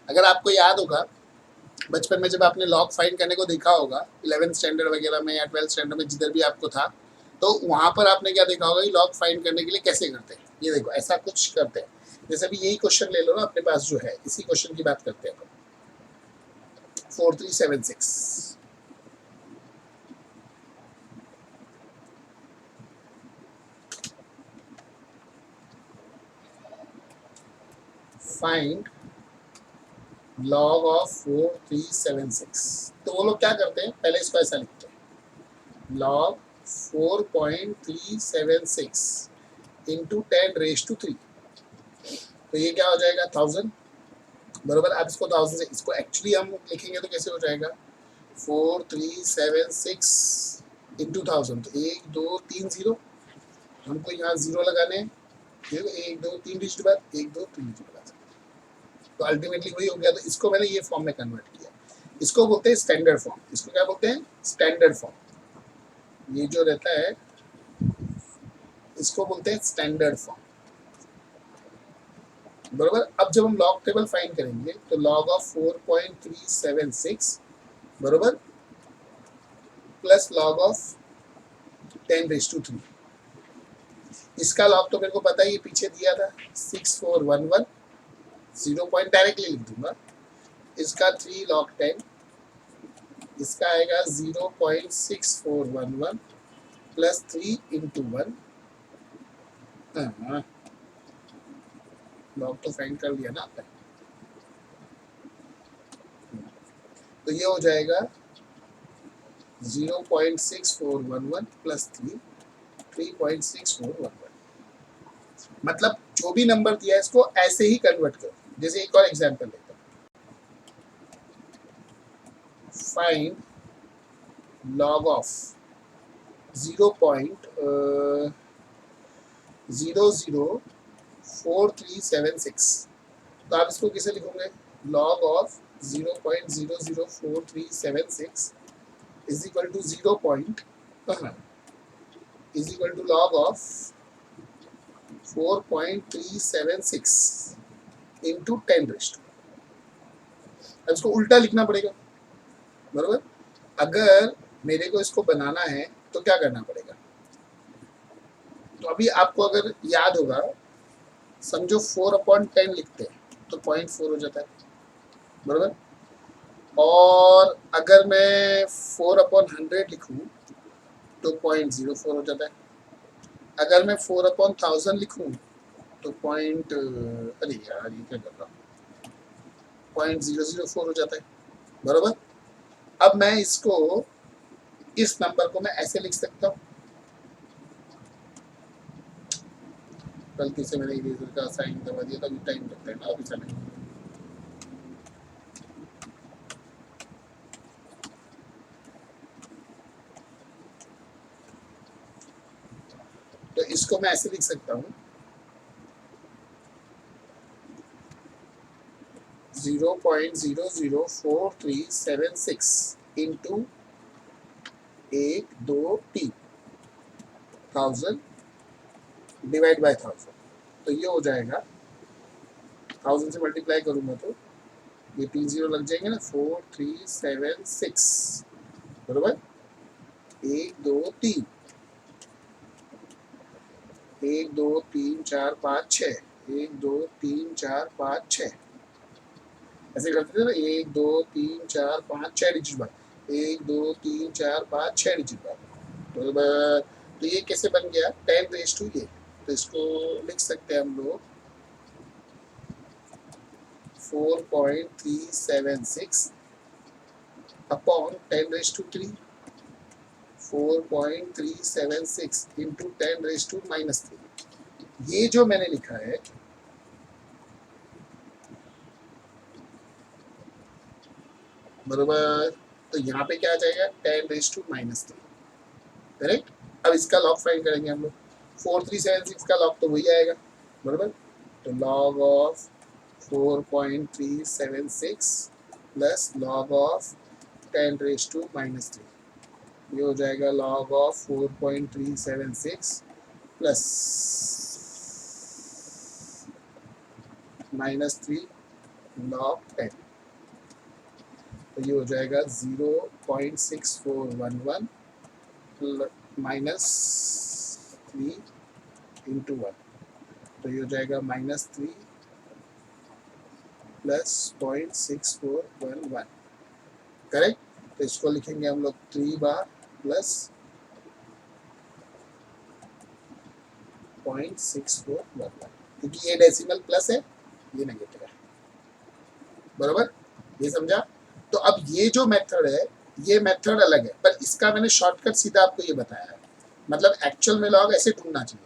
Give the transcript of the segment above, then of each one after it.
अगर आपको याद होगा बचपन में जब आपने लॉग फाइंड करने को देखा होगा 11th स्टैंडर्ड वगैरह में या 12th स्टैंडर्ड में जिधर भी आपको था, तो वहाँ पर आपने क्या देखा होगा कि लॉग फाइंड करने के लिए कैसे करते हैं। ये देखो ऐसा कुछ करते हैं, जैसे अभी यही क्वेश्चन ले लो ना अपने पास जो है, इसी क्वेश्चन की बात करते हैं अपन। 4376 फाइंड लॉग ऑफ 4376। तो वो लोग क्या करते हैं, पहले इसको ऐसा लिखते हैं, लॉग 4.376 इंटू 10⁻3। तो ये क्या हो जाएगा 1000 बरोबर। अब इसको 1000 से इसको एक्चुअली हम लिखेंगे तो कैसे हो जाएगा 4376 इंटू 1000, तो 1 2 3 0, हमको यहाँ 0 लगाने हैं, 1 2 3 डिजिट बाद 1 2 3 डिजिट बाद, तो अल्टीमेटली वही हो गया। तो इसको मैंने ये फॉर्म में कन्वर्ट किया, इसको बोलते हैं स्टैंडर्ड फॉर्म। इसको क्या बोलते हैं स्टैंडर्ड फॉर्म। ये जो रहता है इसको बोलते हैं स्टैंडर्ड फॉर्म बरोबर। अब जब हम लॉग टेबल फाइंड करेंगे तो लॉग ऑफ 4.376 बरोबर प्लस लॉग ऑफ 10⁻3। इसका लॉग तो मेरे को पता ही पीछे दिया था 6411, 0 पॉइंट डायरेक्टली लिख दूंगा। इसका 3 लॉग 10, इसका आएगा 0.6411 प्लस 3 इंटू 1। लॉग तो फाइंड कर लिया ना आपने, तो ये हो जाएगा 0.6411 प्लस 3.6411। मतलब जो भी नंबर दिया है इसको ऐसे ही कन्वर्ट करो। जैसे एक और एग्जांपल लेते हैं, फाइंड लॉग ऑफ 0.004376। तो आप इसको कैसे लिखोगे, log of 0.004376 is equal to 0 point is equal to log of 4.376 into 10⁻²। अब इसको उल्टा लिखना पड़ेगा बरोबर। अगर मेरे को इसको बनाना है तो क्या करना पड़ेगा, तो अभी आपको अगर याद होगा, समझो 4/10 लिखते हैं तो 0.4 हो जाता है बरोबर। और अगर मैं 4/100 लिखूं तो 0.04 हो जाता है। अगर मैं 4/1000 लिखूं तो अरे यार ये क्या कर रहा हूँ, 0.004 हो जाता है बरोबर। अब मैं इसको इस नंबर को मैं ऐसे लिख सकता हूँ, गलती से मैंने इरेजर का साइन दबा दिया था, अभी टाइम लगता है ना अभी चले। तो इसको मैं ऐसे लिख सकता हूँ 0.00436 इंटू 1 2 3 1000 डिवाइड बाय 1000। तो ये हो जाएगा 1000 से मल्टीप्लाई करूंगा तो ये 3 0 लग जाएंगे ना, 4376 बरोबर 1 2 3 1 2 3 4 5 6 1 2 3 4 5 6 ऐसे करते थे ना, 1 2 3 4 5 6 डिजिट बाद 1 2 3 4 5 6 डिजिट बाद बरोबर। तो ये कैसे बन गया 10⁻²। ये तो इसको लिख सकते हैं हम लोग 4.376 अपॉन 10⁻3, 4.376 इंटू 10⁻⁻3। ये जो मैंने लिखा है बरोबर, तो यहाँ पे क्या आ जाएगा 10⁻⁻3 करेक्ट। अब इसका लॉग फाइंड करेंगे हम लोग, 4376 का लॉग तो वही आएगा बरोबर। तो log of 4.376 plus log of 10⁻⁻3, ये हो जाएगा लॉग ऑफ 4.376 प्लस -3 log 10, तो ये हो जाएगा 0.6411 माइनस 3 इंटू 1, तो ये हो जाएगा -3 प्लस 0.6411, करेक्ट। तो इसको लिखेंगे हम लोग 3 बार प्लस 0.6411, क्योंकि ये डेसिमल प्लस है, ये नेगेटिव है, बरोबर, ये समझा। तो अब ये जो मेथड है, ये मेथड अलग है, पर इसका मैंने शॉर्टकट सीधा आपको ये बताया है। मतलब एक्चुअल में लॉग ऐसे ढूंढना चाहिए,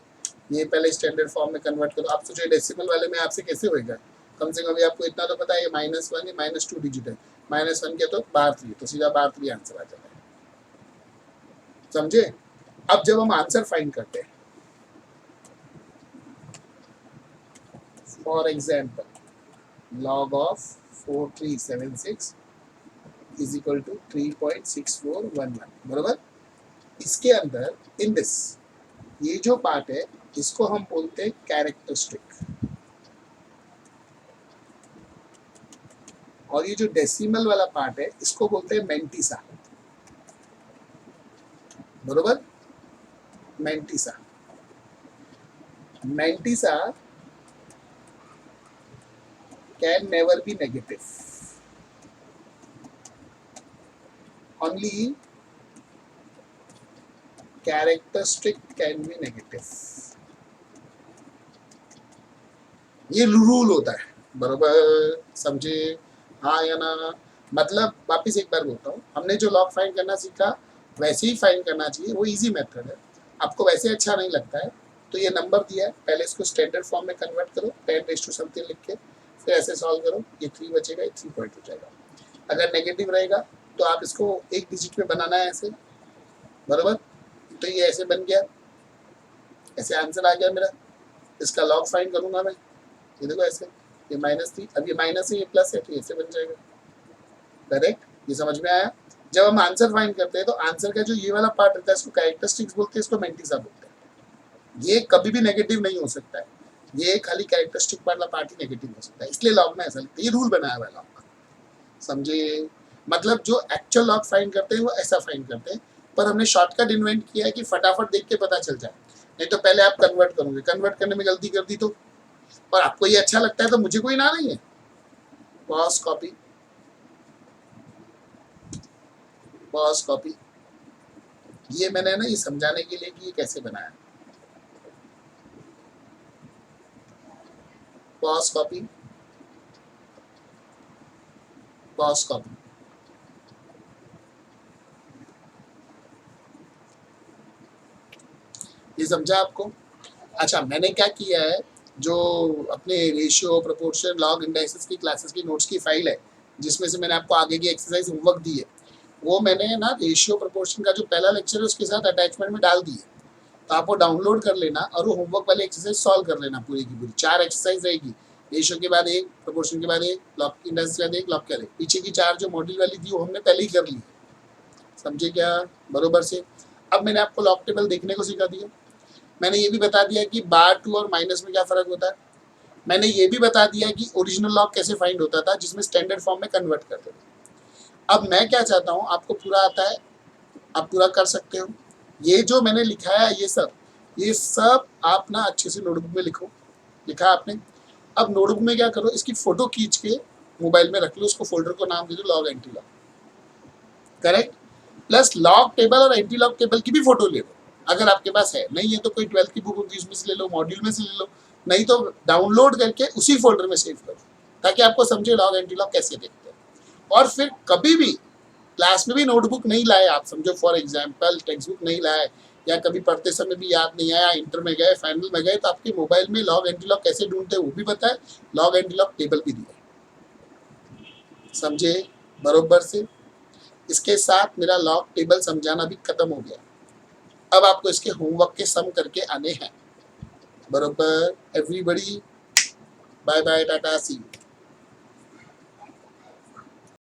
ये पहले स्टैंडर्ड फॉर्म में कन्वर्ट करो। आप सोचो डेसिमल वाले में आपसे कैसे होएगा, कम से कम आपको इतना तो पता है, ये -1 या -2 डिजिट है, -1 के तो बाहर 3, तो सीधा बाहर 3 आंसर आ जाता है, समझे। अब जब हम आंसर फाइंड करते हैं, for example log of 4376 is equal to 3.6411, बरोबर। इसके अंदर इन दिस, ये जो पार्ट है इसको हम बोलते हैं कैरेक्टरिस्टिक, और ये जो डेसिमल वाला पार्ट है इसको बोलते हैं मेंटिसा, बरोबर। Mantissa, mantissa can never be negative, only characteristic can be negative, ये रूल होता है, बरोबर, समझे, हाँ या ना। मतलब वापिस एक बार बोलता हूँ, हमने जो लॉग फाइंड करना सीखा वैसे ही फाइंड करना चाहिए, वो इजी मेथड है। आपको वैसे अच्छा नहीं लगता है तो ये नंबर दिया है, पहले इसको स्टैंडर्ड फॉर्म में कन्वर्ट करो, 10 raised to समथिंग लिख के, फिर ऐसे सॉल्व करो, ये 3 बचेगा, ये 3 पॉइंट हो जाएगा। अगर नेगेटिव रहेगा तो आप इसको एक डिजिट में बनाना है ऐसे, बराबर। तो ये ऐसे बन गया, ऐसे आंसर आ गया मेरा। इसका लॉग फाइंड करूंगा मैं, ये देखो ऐसे, ये -3, अब ये माइनस है, ये प्लस है, तो ऐसे बन जाएगा, करेक्ट। ये समझ में आया। जब हम आंसर फाइंड करते हैं तो आंसर का जो ये वाला पार्ट रहता है इसको कैरेक्टरिस्टिक्स बोलते हैं, इसको मेंटिसा बोलते हैं। ये कभी भी नेगेटिव नहीं हो सकता है, ये खाली कैरेक्टरिस्टिक वाला पार्ट ही नेगेटिव हो सकता है, इसलिए लॉग में ऐसा लिखते हैं, ये रूल बनाया हुआ है लॉग का, समझे। मतलब जो एक्चुअल लॉग फाइंड करते हैं वो ऐसा फाइंड करते हैं, पर हमने शॉर्टकट इन्वेंट किया है कि फटाफट देख के पता चल जाए। नहीं तो पहले आप कन्वर्ट करोगे, कन्वर्ट करने में गलती कर दी तो, और आपको ये अच्छा लगता है तो मुझे कोई ना नहीं है। पॉज कॉपी, पॉज कॉपी, ये मैंने ना ये समझाने के लिए कि ये कैसे बनाया। पॉज कॉपी, पॉज कॉपी, ये समझा आपको। अच्छा, मैंने क्या किया है, जो अपने रेशियो, प्रोपोर्शन, लॉग, इंडाइसेस की क्लासेस की नोट्स की फाइल है, जिसमें से मैंने आपको आगे की एक्सरसाइज होमवर्क दी है, वो मैंने ना रेशियो प्रोपोर्शन का जो पहला लेक्चर है उसके साथ अटैचमेंट में डाल दी है, तो आप वो डाउनलोड कर लेना और वो होमवर्क वाली एक्सरसाइज सॉल्व कर लेना पूरी की पूरी। 4 एक्सरसाइज रहेगी, रेशियो के बाद एक, प्रोपोर्शन के बाद एक, लॉग इंडाइसेस के बाद एक, लॉग के बाद एक। पीछे की 4 जो मॉड्यूल वाली थी वो हमने पहले ही कर ली, समझे क्या, बरोबर से। अब मैंने आपको लॉग टेबल देखने को सिखा दिया, मैंने ये भी बता दिया कि बार 2 और माइनस में क्या फ़र्क होता है, मैंने ये भी बता दिया कि ओरिजिनल लॉग कैसे फाइंड होता था, जिसमें स्टैंडर्ड फॉर्म में कन्वर्ट करते थे। अब मैं क्या चाहता हूँ, आपको पूरा आता है, आप पूरा कर सकते हो। ये जो मैंने लिखा है ये सब आप ना अच्छे से नोटबुक में लिखो, लिखा आपने। अब नोटबुक में क्या करो, इसकी फोटो खींच के मोबाइल में रख लो, उसको फोल्डर को नाम दे दो log anti log, correct. Plus log table और एंटी लॉग टेबल की भी फोटो ले लो, अगर आपके पास है, नहीं है तो कोई 12th की बुक होगी उसमें से ले लो, मॉड्यूल में से ले लो, नहीं तो डाउनलोड करके उसी फोल्डर में सेव करो, ताकि आपको समझे लॉग एंटी लॉग कैसे देखते हैं। और फिर कभी भी क्लास में भी नोटबुक नहीं लाए आप, समझो फॉर एग्जाम्पल टेक्स्ट बुक नहीं लाए, या कभी पढ़ते समय भी याद नहीं आया, इंटर में गए, फाइनल में गए, तो आपके मोबाइल में लॉग एंटी लॉग कैसे ढूंढते हैं वो भी पता है, लॉग एंटी लॉग टेबल भी दिया, समझे बरोबर से। इसके साथ मेरा लॉग टेबल समझाना भी खत्म हो गया, अब आपको इसके होमवर्क के सम करके आने हैं, बरोबर। Everybody bye bye, tata, see you.